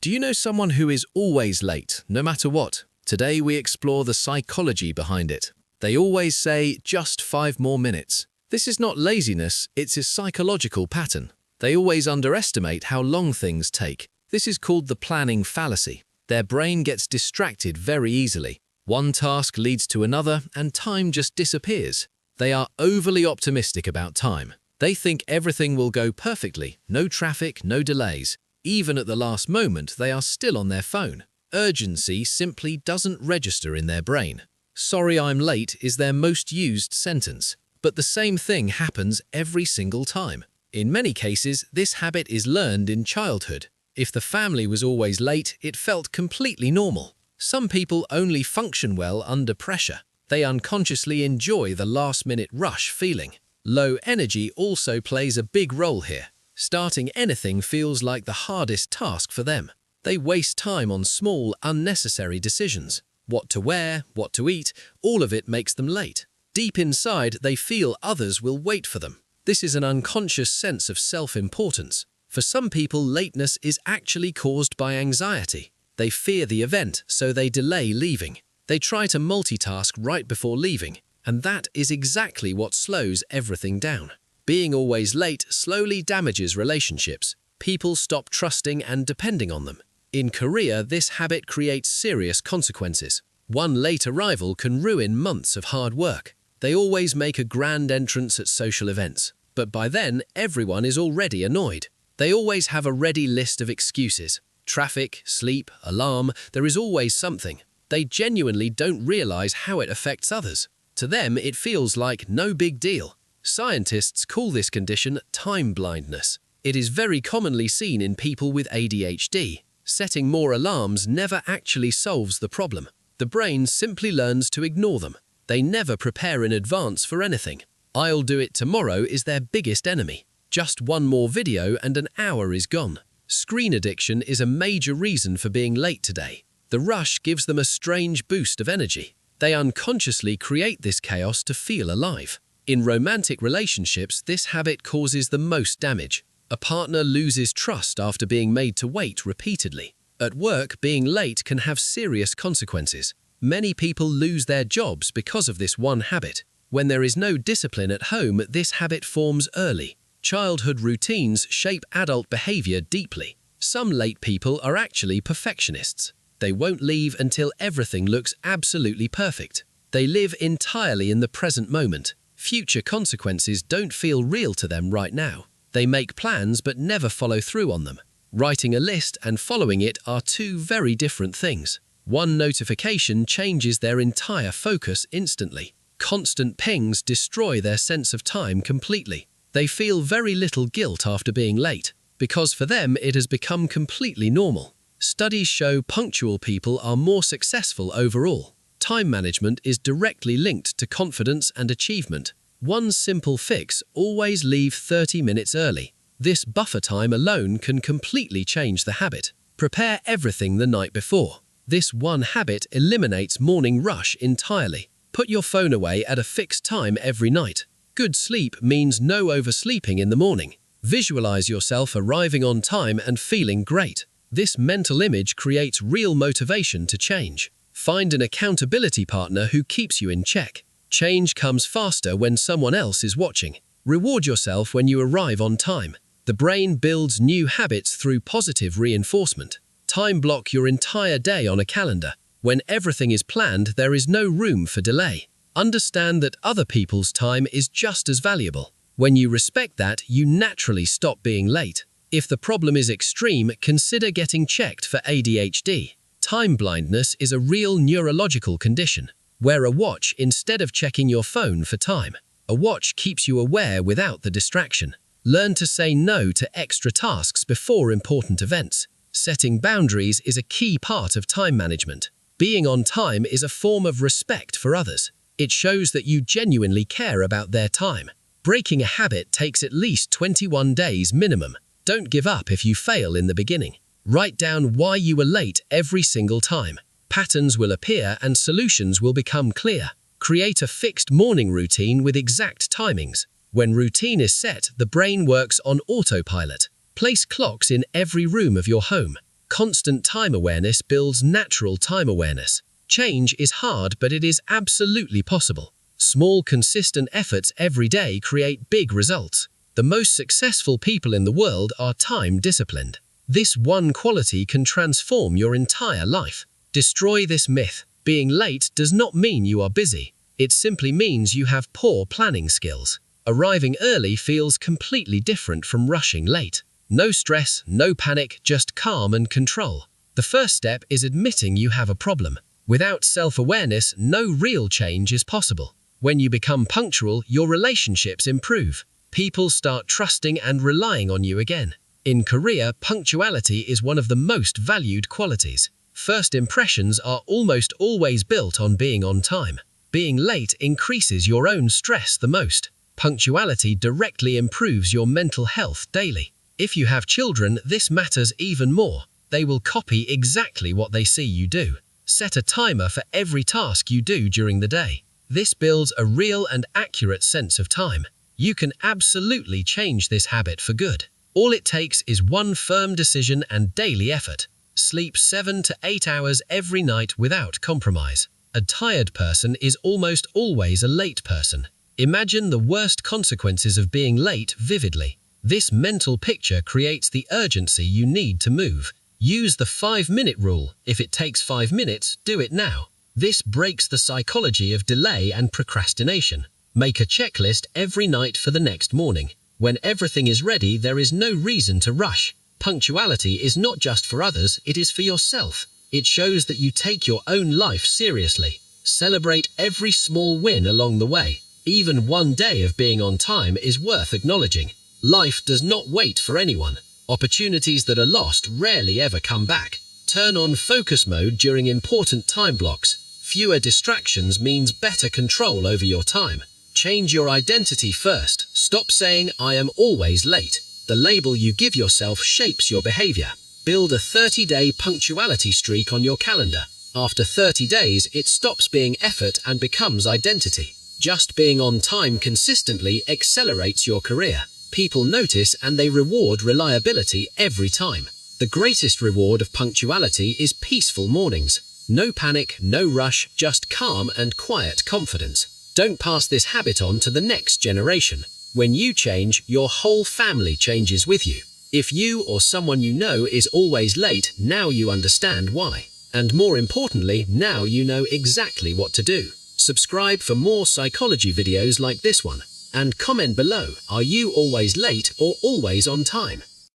Do you know someone who is always late, no matter what? Today we explore the psychology behind it. They always say, just 5 more minutes. This is not laziness, it's a psychological pattern. They always underestimate how long things take. This is called the planning fallacy. Their brain gets distracted very easily. One task leads to another, and time just disappears. They are overly optimistic about time. They think everything will go perfectly, no traffic, no delays. Even at the last moment, they are still on their phone. Urgency simply doesn't register in their brain. "Sorry I'm late" is their most used sentence. But the same thing happens every single time. In many cases, this habit is learned in childhood. If the family was always late, it felt completely normal. Some people only function well under pressure. They unconsciously enjoy the last-minute rush feeling. Low energy also plays a big role here. Starting anything feels like the hardest task for them. They waste time on small, unnecessary decisions. What to wear, what to eat, all of it makes them late. Deep inside, they feel others will wait for them. This is an unconscious sense of self-importance. For some people, lateness is actually caused by anxiety. They fear the event, so they delay leaving. They try to multitask right before leaving, and that is exactly what slows everything down. Being always late slowly damages relationships. People stop trusting and depending on them. In career, this habit creates serious consequences. One late arrival can ruin months of hard work. They always make a grand entrance at social events, but by then, everyone is already annoyed. They always have a ready list of excuses. Traffic, sleep, alarm, there is always something. They genuinely don't realize how it affects others. To them, it feels like no big deal. Scientists call this condition time blindness. It is very commonly seen in people with ADHD. Setting more alarms never actually solves the problem. The brain simply learns to ignore them. They never prepare in advance for anything. "I'll do it tomorrow" is their biggest enemy. Just one more video and an hour is gone. Screen addiction is a major reason for being late today. The rush gives them a strange boost of energy. They unconsciously create this chaos to feel alive. In romantic relationships, this habit causes the most damage. A partner loses trust after being made to wait repeatedly. At work, being late can have serious consequences. Many people lose their jobs because of this one habit. When there is no discipline at home, this habit forms early. Childhood routines shape adult behavior deeply. Some late people are actually perfectionists. They won't leave until everything looks absolutely perfect. They live entirely in the present moment. Future consequences don't feel real to them right now. They make plans but never follow through on them. Writing a list and following it are two very different things. One notification changes their entire focus instantly. Constant pings destroy their sense of time completely. They feel very little guilt after being late, because for them it has become completely normal. Studies show punctual people are more successful overall. Time management is directly linked to confidence and achievement. One simple fix: always leave 30 minutes early. This buffer time alone can completely change the habit. Prepare everything the night before. This one habit eliminates morning rush entirely. Put your phone away at a fixed time every night. Good sleep means no oversleeping in the morning. Visualize yourself arriving on time and feeling great. This mental image creates real motivation to change. Find an accountability partner who keeps you in check. Change comes faster when someone else is watching. Reward yourself when you arrive on time. The brain builds new habits through positive reinforcement. Time block your entire day on a calendar. When everything is planned, there is no room for delay. Understand that other people's time is just as valuable. When you respect that, you naturally stop being late. If the problem is extreme, consider getting checked for ADHD. Time blindness is a real neurological condition. Wear a watch instead of checking your phone for time. A watch keeps you aware without the distraction. Learn to say no to extra tasks before important events. Setting boundaries is a key part of time management. Being on time is a form of respect for others. It shows that you genuinely care about their time. Breaking a habit takes at least 21 days minimum. Don't give up if you fail in the beginning. Write down why you were late every single time. Patterns will appear and solutions will become clear. Create a fixed morning routine with exact timings. When routine is set, the brain works on autopilot. Place clocks in every room of your home. Constant time awareness builds natural time awareness. Change is hard, but it is absolutely possible. Small, consistent efforts every day create big results. The most successful people in the world are time-disciplined. This one quality can transform your entire life. Destroy this myth. Being late does not mean you are busy. It simply means you have poor planning skills. Arriving early feels completely different from rushing late. No stress, no panic, just calm and control. The first step is admitting you have a problem. Without self-awareness, no real change is possible. When you become punctual, your relationships improve. People start trusting and relying on you again. In Korea, punctuality is one of the most valued qualities. First impressions are almost always built on being on time. Being late increases your own stress the most. Punctuality directly improves your mental health daily. If you have children, this matters even more. They will copy exactly what they see you do. Set a timer for every task you do during the day. This builds a real and accurate sense of time. You can absolutely change this habit for good. All it takes is one firm decision and daily effort. Sleep 7 to 8 hours every night without compromise. A tired person is almost always a late person. Imagine the worst consequences of being late vividly. This mental picture creates the urgency you need to move. Use the 5-minute rule. If it takes 5 minutes, do it now. This breaks the psychology of delay and procrastination. Make a checklist every night for the next morning. When everything is ready, there is no reason to rush. Punctuality is not just for others, it is for yourself. It shows that you take your own life seriously. Celebrate every small win along the way. Even one day of being on time is worth acknowledging. Life does not wait for anyone. Opportunities that are lost rarely ever come back. Turn on focus mode during important time blocks. Fewer distractions means better control over your time. Change your identity first. Stop saying, "I am always late." The label you give yourself shapes your behavior. Build a 30-day punctuality streak on your calendar. After 30 days, it stops being effort and becomes identity. Just being on time consistently accelerates your career. People notice and they reward reliability every time. The greatest reward of punctuality is peaceful mornings. No panic, no rush, just calm and quiet confidence. Don't pass this habit on to the next generation. When you change, your whole family changes with you. If you or someone you know is always late, now you understand why. And more importantly, now you know exactly what to do. Subscribe for more psychology videos like this one. And comment below, are you always late or always on time?